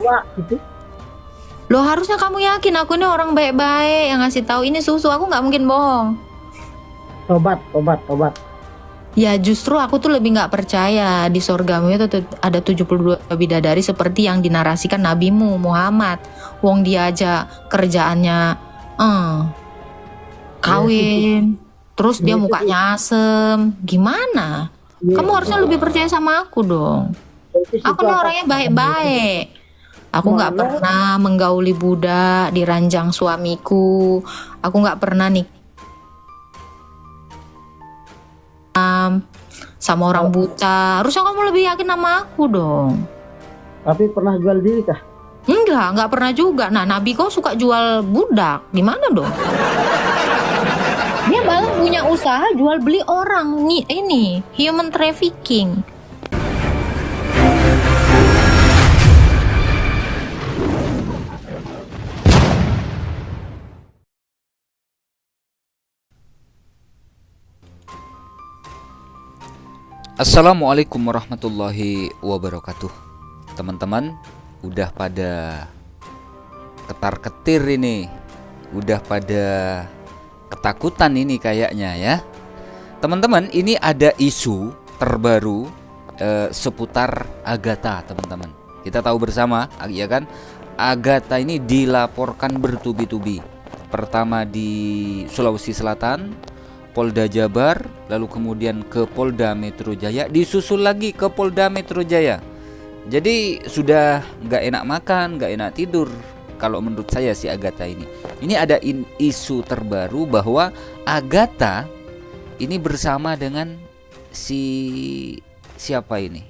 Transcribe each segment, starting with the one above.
Wah, gitu. Loh harusnya kamu yakin aku ini orang baik-baik yang ngasih tahu ini susu. Aku nggak mungkin bohong. Tobat, tobat, tobat. Ya justru aku tuh lebih nggak percaya di sorgamu itu ada 72 bidadari seperti yang dinarasikan nabimu Muhammad. Wong dia aja kerjaannya eh, Ya sih, kawin, terus dia ya itu sih, mukanya asem. Gimana? ya, Kamu harusnya lebih percaya sama aku dong. itu sih Aku nih apa? orangnya baik-baik. Aku nggak Mana? pernah menggauli budak di ranjang suamiku. Aku nggak pernah nikah sama orang Oh, buta. Harusnya kamu lebih yakin sama aku dong. tapi pernah jual diri kah? Nggak pernah juga. Nah, Nabi kau suka jual budak. Gimana dong? Dia malah punya usaha jual beli orang. Nih, ini human trafficking. Assalamualaikum warahmatullahi wabarakatuh. Teman-teman, udah pada ketar-ketir ini. Udah pada ketakutan ini kayaknya ya. Teman-teman, ini ada isu terbaru seputar Agatha, teman-teman. Kita tahu bersama, ya kan? Agatha ini dilaporkan bertubi-tubi. Pertama di Sulawesi Selatan, Polda Jabar, lalu kemudian ke Polda Metro Jaya, disusul lagi ke Polda Metro Jaya. Jadi sudah nggak enak makan, nggak enak tidur. Kalau menurut saya si Agatha ini. Ini ada isu terbaru bahwa Agatha ini bersama dengan si siapa ini?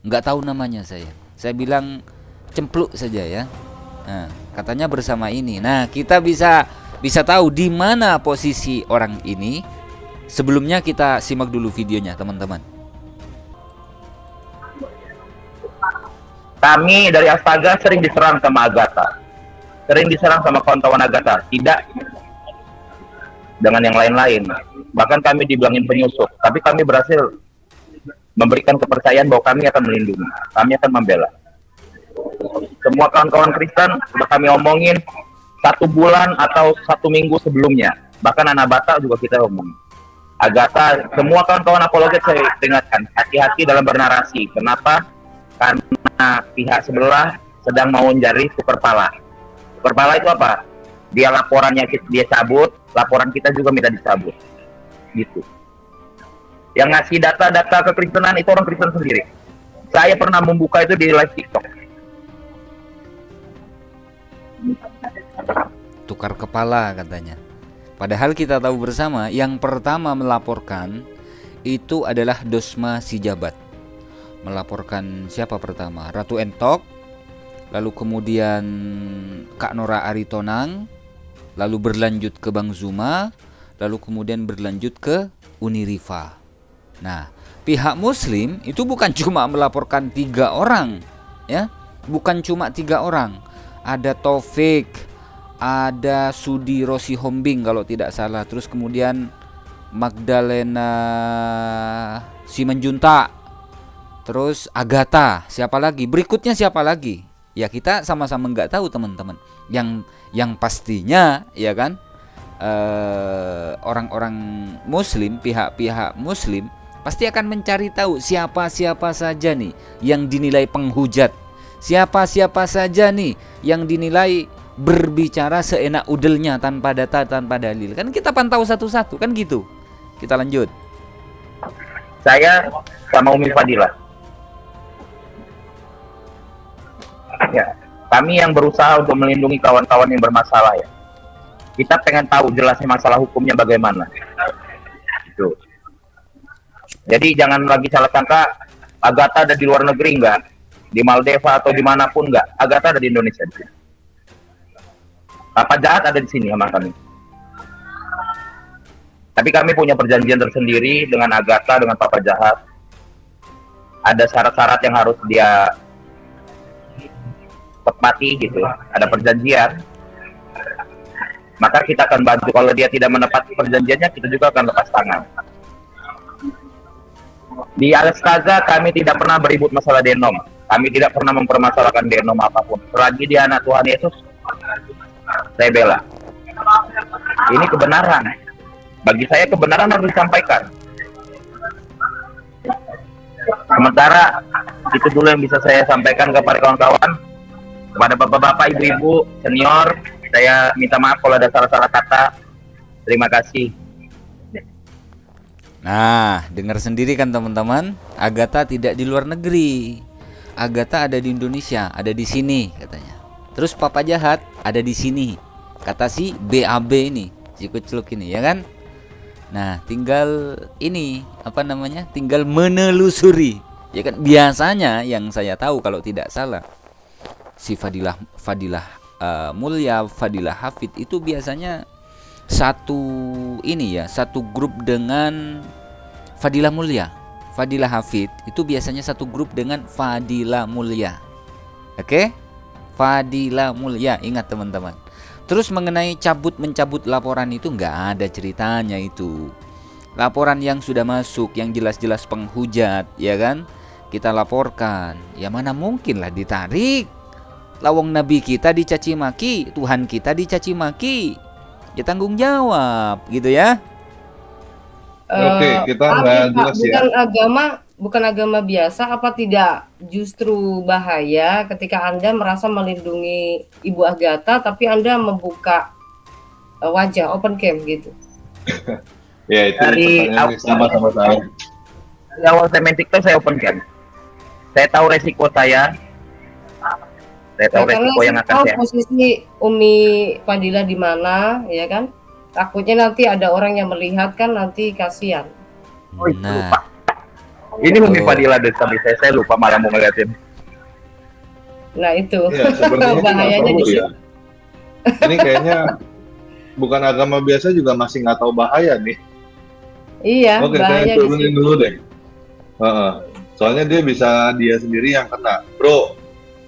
Nggak tahu namanya saya. Saya bilang cempluk saja ya. Nah, katanya bersama ini. Nah, kita bisa tahu di mana posisi orang ini. Sebelumnya kita simak dulu videonya, teman-teman. Kami dari Astaga sering diserang sama Agatha, sering diserang sama kawan-kawan Agatha, tidak dengan yang lain-lain. Bahkan kami dibilangin penyusup, tapi kami berhasil memberikan kepercayaan bahwa kami akan melindungi, kami akan membela. Semua kawan-kawan Kristen sudah kami omongin 1 bulan atau 1 minggu sebelumnya. Bahkan anak Batak juga kita omongin. Agatha, semua kawan-kawan apologet saya ingatkan, hati-hati dalam bernarasi. Kenapa? Karena pihak sebelah sedang mau mencari super pala. Super pala itu apa? Dia laporannya dia cabut, laporan kita juga minta dicabut. Gitu. Yang ngasih data-data kekristenan itu orang Kristen sendiri. Saya pernah membuka itu di live TikTok. Tukar kepala katanya. Padahal kita tahu bersama yang pertama melaporkan itu adalah Dosma Sijabat. Melaporkan siapa pertama? Ratu Entok, lalu kemudian Kak Nora Aritonang, lalu berlanjut ke Bang Zuma, lalu kemudian berlanjut ke Uniriva. Nah, pihak Muslim itu bukan cuma melaporkan 3 orang, ya, bukan cuma 3 orang. Ada Taufik, ada Sudi Rosi Hombing kalau tidak salah, terus kemudian Magdalena Simanjuntak, terus Agatha, siapa lagi? Berikutnya siapa lagi? Ya kita sama-sama nggak tahu teman-teman. Yang pastinya ya kan orang-orang Muslim, pihak-pihak Muslim pasti akan mencari tahu siapa-siapa saja nih yang dinilai penghujat, siapa-siapa saja nih yang dinilai berbicara seenak udelnya tanpa data, tanpa dalil. Kan kita pantau satu-satu kan gitu. Kita lanjut. Saya sama Umi Fadila. Ya, kami yang berusaha untuk melindungi kawan-kawan yang bermasalah ya. Kita pengen tahu jelasnya masalah hukumnya bagaimana. Gitu. Jadi jangan lagi salah sangka Agatha ada di luar negeri enggak, di Maldiva atau dimanapun enggak. Agatha ada di Indonesia. Papa Jahat ada di sini sama kami. Tapi kami punya perjanjian tersendiri dengan Agatha, dengan Papa Jahat. Ada syarat-syarat yang harus dia tepati gitu. Ada perjanjian. Maka kita akan bantu. Kalau dia tidak menepati perjanjiannya, kita juga akan lepas tangan. Di Al-Astaga kami tidak pernah beribut masalah denom. Kami tidak pernah mempermasalahkan genom apapun. Selagi dia anak Tuhan Yesus, saya bela. Ini kebenaran. Bagi saya kebenaran harus disampaikan. Sementara itu dulu yang bisa saya sampaikan kepada kawan-kawan, kepada bapak-bapak, ibu-ibu, senior. Saya minta maaf kalau ada salah-salah kata. Terima kasih. Nah, dengar sendiri kan teman-teman, Agatha tidak di luar negeri. Agatha ada di Indonesia, ada di sini katanya. Terus Papa Jahat ada di sini, kata si BAB ini, si kucluk ini, ya kan? Nah, tinggal ini apa namanya? Tinggal menelusuri, ya kan? Biasanya yang saya tahu kalau tidak salah, si Fadilah Mulia, Fadilah Hafid itu biasanya satu ini ya, satu grup dengan Fadilah Mulia. Fadilah Hafid itu biasanya satu grup dengan Fadilah Mulia. Oke? Fadilah Mulia, ingat teman-teman. Terus mengenai mencabut laporan itu nggak ada ceritanya itu. Laporan yang sudah masuk, yang jelas-jelas penghujat, ya kan? Kita laporkan. Ya mana mungkin lah ditarik. Lawang Nabi kita dicaci maki, Tuhan kita dicaci maki. Ya tanggung jawab gitu ya. Oke, kita nggak jelas ya. Bukan agama biasa, apa tidak justru bahaya ketika Anda merasa melindungi Ibu Agatha tapi Anda membuka wajah open cam gitu? Ya itu Dari pertanyaan yang sama saya. Di awal saya main TikTok saya open cam. Saya tahu resiko saya. Saya tahu resiko yang akan saya. Posisi Umi Fadila di mana, ya kan? Takutnya nanti ada orang yang melihat kan, nanti kasihan. Oh, itu lupa. Ini Umi Fadila deh, tapi saya lupa malah mau ngeliatin. Nah itu. Ya, sepertinya bahayanya di ya. Ini kayaknya bukan agama biasa juga masih nggak tahu bahaya nih. Iya. Oke, saya turunin dulu deh. Soalnya dia sendiri yang kena, bro.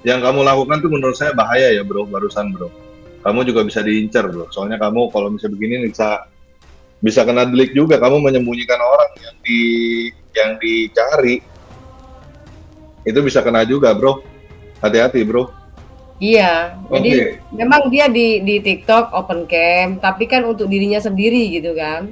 Yang kamu lakukan tuh menurut saya bahaya ya, bro. Barusan, bro. Kamu juga bisa diincar, bro. Soalnya kamu kalau misalnya begini bisa kena delik juga. Kamu menyembunyikan orang yang dicari. Itu bisa kena juga, bro. Hati-hati, bro. Iya. Jadi memang dia di TikTok open cam, tapi kan untuk dirinya sendiri gitu kan.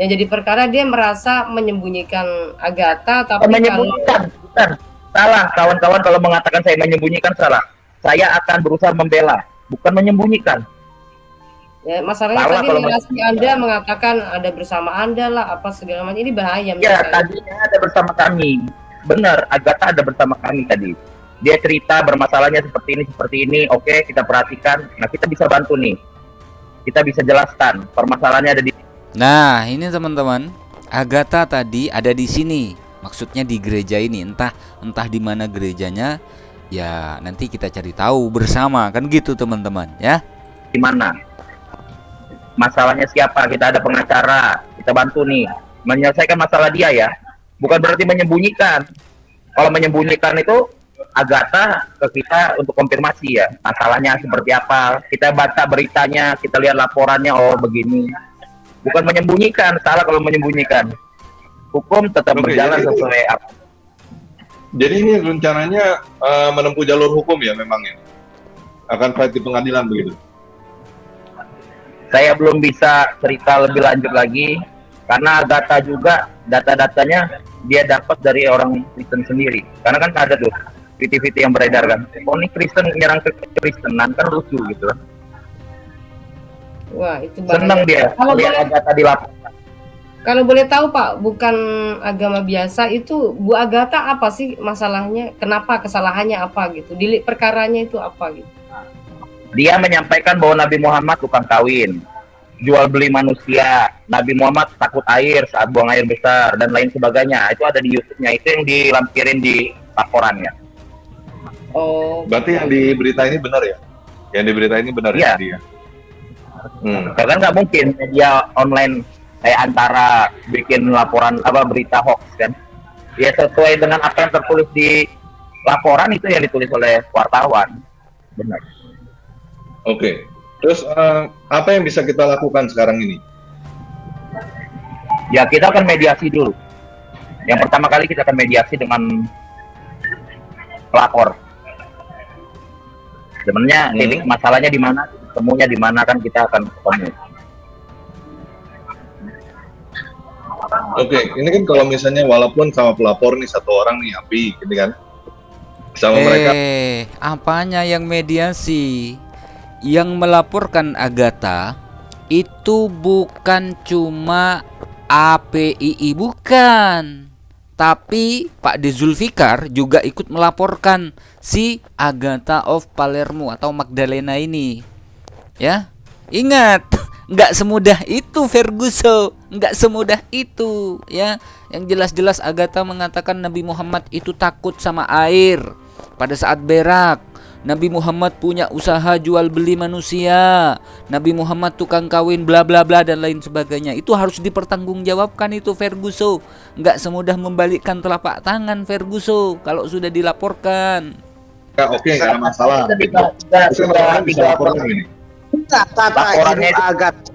Yang jadi perkara dia merasa menyembunyikan Agatha, tapi menyembunyikan, bukan. Salah, kawan-kawan kalau mengatakan saya menyembunyikan salah. Saya akan berusaha membela, bukan menyembunyikan. Ya, masalahnya Salah tadi relasi Anda mengatakan ada bersama Anda lah, apa segala macam, ini bahaya. Ya, tadinya ada bersama kami. Benar, Agatha ada bersama kami tadi. Dia cerita bermasalahnya seperti ini. Oke, kita perhatikan. Nah, kita bisa bantu nih. Kita bisa jelaskan permasalahannya ada di. Nah, ini teman-teman, Agatha tadi ada di sini. Maksudnya di gereja ini, entah di mana gerejanya, ya nanti kita cari tahu bersama, kan gitu teman-teman ya. Di mana? Masalahnya siapa? Kita ada pengacara, kita bantu nih menyelesaikan masalah dia ya. Bukan berarti menyembunyikan. Kalau menyembunyikan itu Agatha ke kita untuk konfirmasi ya, masalahnya seperti apa. Kita baca beritanya, kita lihat laporannya, oh begini. Bukan menyembunyikan, salah kalau menyembunyikan. Hukum tetap berjalan sesuai apa. Jadi ini rencananya menempuh jalur hukum ya memang ya? Akan fight di pengadilan begitu? Saya belum bisa cerita lebih lanjut lagi, karena data juga, data-datanya dia dapat dari orang Kristen sendiri. Karena kan ada tuh, VT-VT yang beredar kan. Oh ini Kristen menyerang ke Kristenan, kan lucu gitu. Wah, itu bahaya. Senang dia, lihat data dilaporkan. Kalau boleh tahu Pak, bukan agama biasa itu Bu Agatha apa sih masalahnya? Kenapa kesalahannya apa gitu? Delik perkaranya itu apa gitu? Dia menyampaikan bahwa Nabi Muhammad tukang kawin, jual beli manusia, Nabi Muhammad takut air saat buang air besar dan lain sebagainya. Itu ada di YouTube-nya, itu yang dilampirin di laporannya. Oh. Berarti yang di berita ini benar ya? Yang di berita ini benar ya dia? Karena nggak mungkin media online kayak antara bikin laporan berita hoax kan. Ya sesuai dengan apa yang tertulis di laporan itu yang ditulis oleh wartawan. Benar. Oke. Terus apa yang bisa kita lakukan sekarang ini? Ya kita akan mediasi dulu. Yang pertama kali kita akan mediasi dengan pelapor. Sebenarnya titik masalahnya di mana, temunya di mana kan kita akan ketemu. Oke, ini kan kalau misalnya walaupun sama pelapor nih satu orang nih Abi, gitu kan? Sama mereka. Apanya yang mediasi? Yang melaporkan Agatha itu bukan cuma APII, bukan. Tapi Pak De Zulfikar juga ikut melaporkan si Agatha of Palermo atau Magdalena ini. Ya, ingat, nggak semudah itu Ferguson, nggak semudah itu ya. Yang jelas-jelas Agatha mengatakan Nabi Muhammad itu takut sama air pada saat berak. Nabi Muhammad punya usaha jual beli manusia. Nabi Muhammad tukang kawin bla bla bla dan lain sebagainya. Itu harus dipertanggungjawabkan itu Ferguson. Nggak semudah membalikkan telapak tangan Ferguson kalau sudah dilaporkan. Oke, nggak ada masalah. Sudah Bisa laporkan ini. Kata Laporannya Ibu Agatha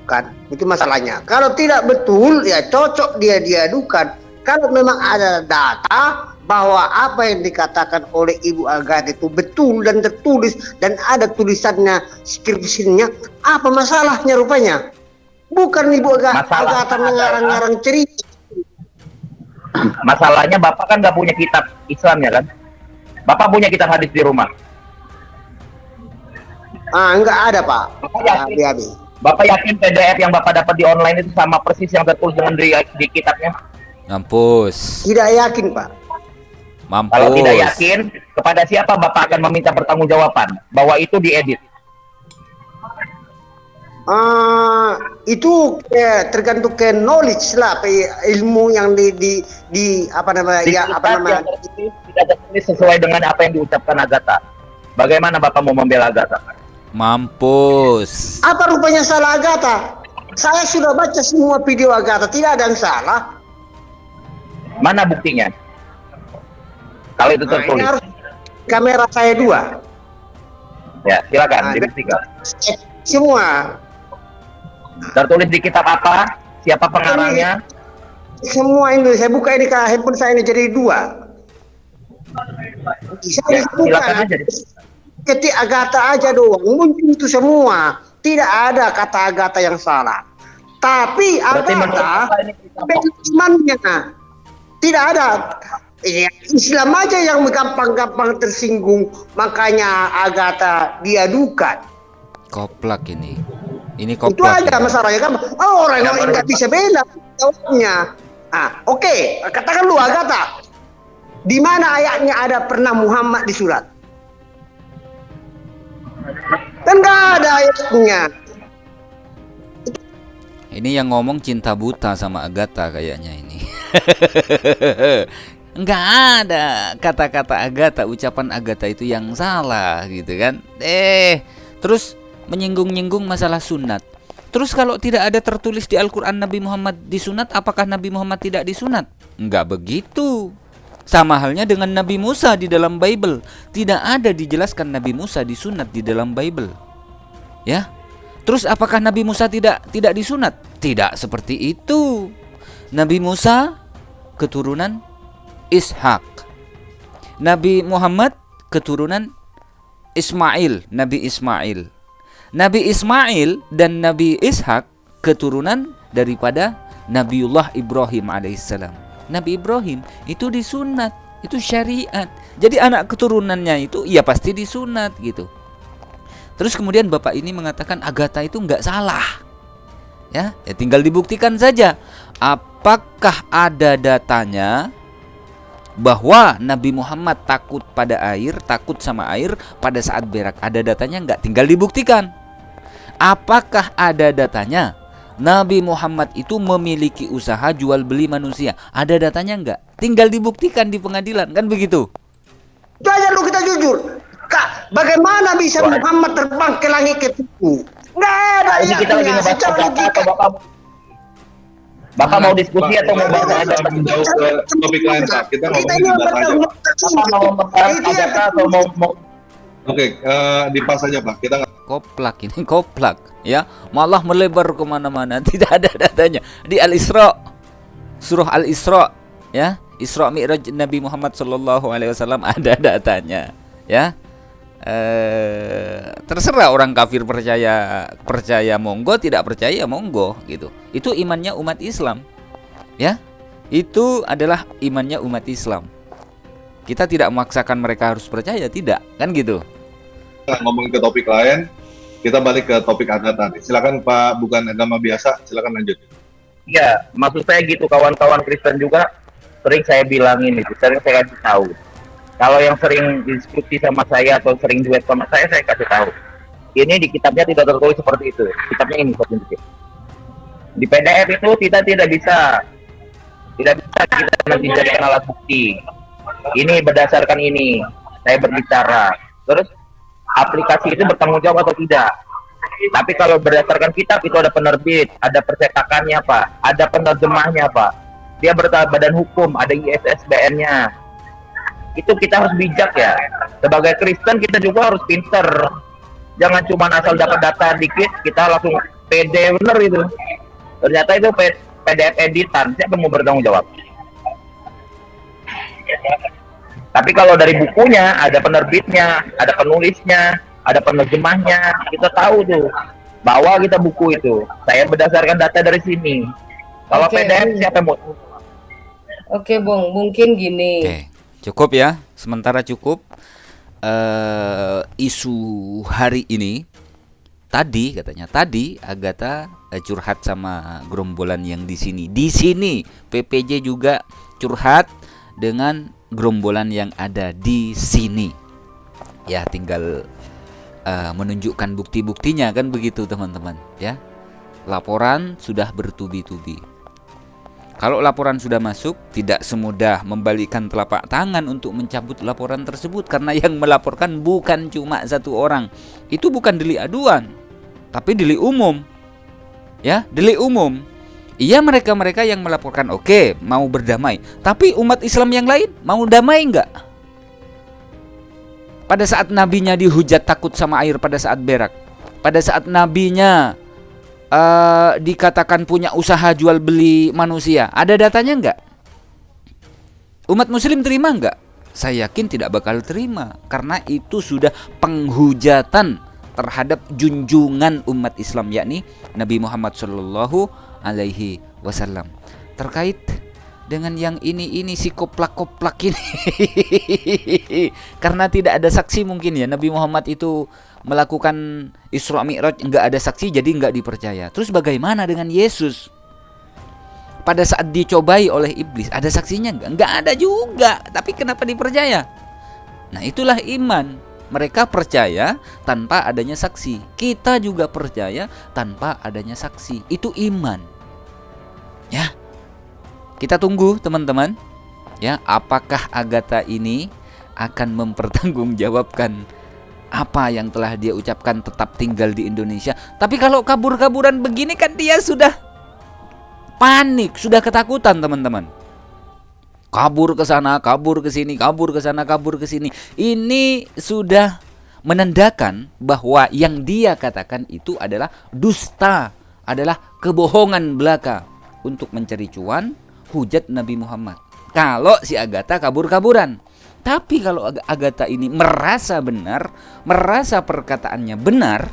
kan itu masalahnya. Kalau tidak betul ya cocok dia diadukan. Kalau memang ada data bahwa apa yang dikatakan oleh Ibu Agatha itu betul dan tertulis dan ada tulisannya, skripsinya, apa masalahnya rupanya? Bukan Ibu Agatha mengarang-ngarang cerita. Masalahnya Bapak kan nggak punya kitab Islam ya kan? Bapak punya kitab hadis di rumah. Enggak ada Pak. Bapak yakin PDF yang Bapak dapat di online itu sama persis yang tertulis dengan di kitabnya? Mampus. Tidak yakin Pak. Mampus. Kalau tidak yakin, kepada siapa Bapak akan meminta pertanggungjawaban bahwa itu diedit? Itu tergantung ke knowledge lah, ilmu yang di apa namanya Di ya kitab apa namanya yang tertulis tidak tertulis sesuai dengan apa yang diucapkan Agatha. Bagaimana Bapak mau membela Agatha? Mampus. apa rupanya salah Agatha? Saya sudah baca semua video Agatha, tidak ada yang salah. Mana buktinya? Kalau itu Nah, ini tertulis. harus kamera saya 2. Ya, silakan Nah, dibuktikan. Semua Tertulis di kitab apa? Siapa pengarangnya? semua ini saya buka ini ke handphone saya ini jadi 2. Ya, Saya silakan buka aja. ketik Agatha aja doang muncul itu semua. Tidak ada kata Agatha yang salah. Tapi Berarti menurut Agatha Bapak ini kitab apa? imannya tidak ada. Ya, Islam aja yang gampang-gampang tersinggung, makanya Agatha diadukan. Koplak ini. Ini Itu koplak. aja ini. masalahnya kan. Orang yang nggak bisa bela jawabnya. Oke, katakan lu Agatha. Di mana ayatnya ada pernah Muhammad di surat? Kan nggak ada ayatnya. Ini yang ngomong cinta buta sama Agatha kayaknya ini. Enggak ada kata-kata Agatha, ucapan Agatha itu yang salah gitu kan. Terus menyinggung-nyinggung masalah sunat. Terus kalau tidak ada tertulis di Al-Quran Nabi Muhammad disunat, apakah Nabi Muhammad tidak disunat? Enggak begitu. Sama halnya dengan Nabi Musa di dalam Bible. Tidak ada dijelaskan Nabi Musa disunat di dalam Bible. Ya. Terus apakah Nabi Musa tidak disunat? Tidak seperti itu. Nabi Musa keturunan Ishak. Nabi Muhammad keturunan Ismail, Nabi Ismail. Nabi Ismail dan Nabi Ishak keturunan daripada Nabiullah Ibrahim alaihissalam. Nabi Ibrahim itu disunat, itu syariat. Jadi anak keturunannya itu ya pasti disunat gitu. Terus kemudian Bapak ini mengatakan Agatha itu nggak salah. Ya tinggal dibuktikan saja. Apakah ada datanya bahwa Nabi Muhammad takut pada air, takut sama air pada saat berak? Ada datanya nggak? Tinggal dibuktikan. Apakah ada datanya Nabi Muhammad itu memiliki usaha jual beli manusia? Ada datanya nggak? Tinggal dibuktikan di pengadilan, kan begitu? Itu aja lu kita jujur. Kak, bagaimana bisa Muhammad terbang ke langit ketujuh? Nggak ada Ini kita lagi ayatnya. ngebahas Secara Agatha atau logika. Bapak mau diskusi atau mau bahas Kita Agatha? menjauh ke topik lain Pak. Kita ngomongin ini di atas aja Pak. Bapak mau membahas Itu yang Agatha atau mau Oke, dipas aja Pak. Kita Koplak ini, koplak ya, malah melebar kemana-mana. Tidak ada datanya di Al-Isra, surah Al-Isra ya, Isra Mi'raj Nabi Muhammad Shallallahu Alaihi Wasallam ada datanya, ya. Terserah orang kafir percaya monggo, tidak percaya monggo gitu. Itu imannya umat Islam, ya. Itu adalah imannya umat Islam. Kita tidak memaksakan mereka harus percaya, tidak, kan gitu. Ngomongin ke topik lain, kita balik ke topik Agatha nih. Silakan Pak, bukan agama biasa, silakan lanjut. Ya, maksud saya gitu, kawan-kawan Kristen juga sering saya bilangin itu, sering saya kasih tahu. Kalau yang sering diskusi sama saya atau sering duet sama saya kasih tahu. Ini di kitabnya tidak tertulis seperti itu. Kitabnya ini seperti itu. Di PDF itu kita tidak bisa kita nanti jadikan alat bukti. Ini berdasarkan ini, saya berbicara. Terus aplikasi itu bertanggung jawab atau tidak? Tapi kalau berdasarkan kitab itu ada penerbit, ada percetakannya Pak, ada penerjemahnya Pak. Dia berbadan hukum, ada ISSBN-nya. Itu kita harus bijak ya. Sebagai Kristen kita juga harus pinter. Jangan cuma asal dapat data dikit kita langsung pede bener itu. Ternyata itu PDF editan, siapa mau bertanggung jawab? Tapi kalau dari bukunya ada penerbitnya, ada penulisnya, ada penerjemahnya, kita tahu tuh bahwa kita buku itu. Saya berdasarkan data dari sini. Kalau Oke. PDF siapa mau? Oke, Bung, mungkin gini. Oke, cukup ya. Sementara cukup. Isu hari ini katanya Agatha curhat sama gerombolan yang di sini. Di sini PPJ juga curhat dengan gerombolan yang ada di sini. Ya, tinggal menunjukkan bukti-buktinya kan begitu teman-teman, ya. Laporan sudah bertubi-tubi. Kalau laporan sudah masuk, tidak semudah membalikkan telapak tangan untuk mencabut laporan tersebut, karena yang melaporkan bukan cuma satu orang. Itu bukan delik aduan, tapi delik umum. Ya, delik umum. Iya, mereka-mereka yang melaporkan oke, mau berdamai. Tapi umat Islam yang lain mau damai enggak? Pada saat nabinya dihujat takut sama air pada saat berak. Pada saat nabinya dikatakan punya usaha jual beli manusia, ada datanya enggak? Umat muslim terima enggak? Saya yakin tidak bakal terima, karena itu sudah penghujatan terhadap junjungan umat Islam, yakni Nabi Muhammad Shallallahu Alaihi Wasallam. Terkait dengan yang ini si koplak-koplak ini karena tidak ada saksi mungkin ya, Nabi Muhammad itu melakukan Isra Mi'raj enggak ada saksi, jadi enggak dipercaya. Terus bagaimana dengan Yesus? Pada saat dicobai oleh iblis, ada saksinya enggak? Enggak ada juga, tapi kenapa dipercaya? Nah, itulah iman. Mereka percaya tanpa adanya saksi. Kita juga percaya tanpa adanya saksi. Itu iman. Ya. Kita tunggu teman-teman. Ya, apakah Agatha ini akan mempertanggungjawabkan apa yang telah dia ucapkan tetap tinggal di Indonesia. Tapi kalau kabur-kaburan begini kan dia sudah panik, sudah ketakutan teman-teman. Kabur ke sana, kabur ke sini, kabur ke sana, kabur ke sini. Ini sudah menandakan bahwa yang dia katakan itu adalah dusta, adalah kebohongan belaka untuk mencari cuan, hujat Nabi Muhammad. Kalau si Agatha kabur-kaburan. Tapi kalau Agatha ini merasa benar, merasa perkataannya benar,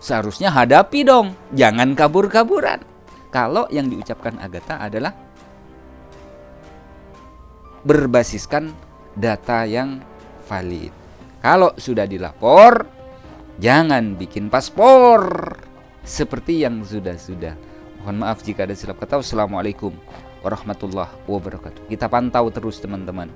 seharusnya hadapi dong, jangan kabur-kaburan. Kalau yang diucapkan Agatha adalah berbasiskan data yang valid. Kalau sudah dilapor, jangan bikin paspor seperti yang sudah-sudah. Mohon maaf jika ada silap kata. Wassalamualaikum warahmatullahi wabarakatuh. Kita pantau terus teman-teman.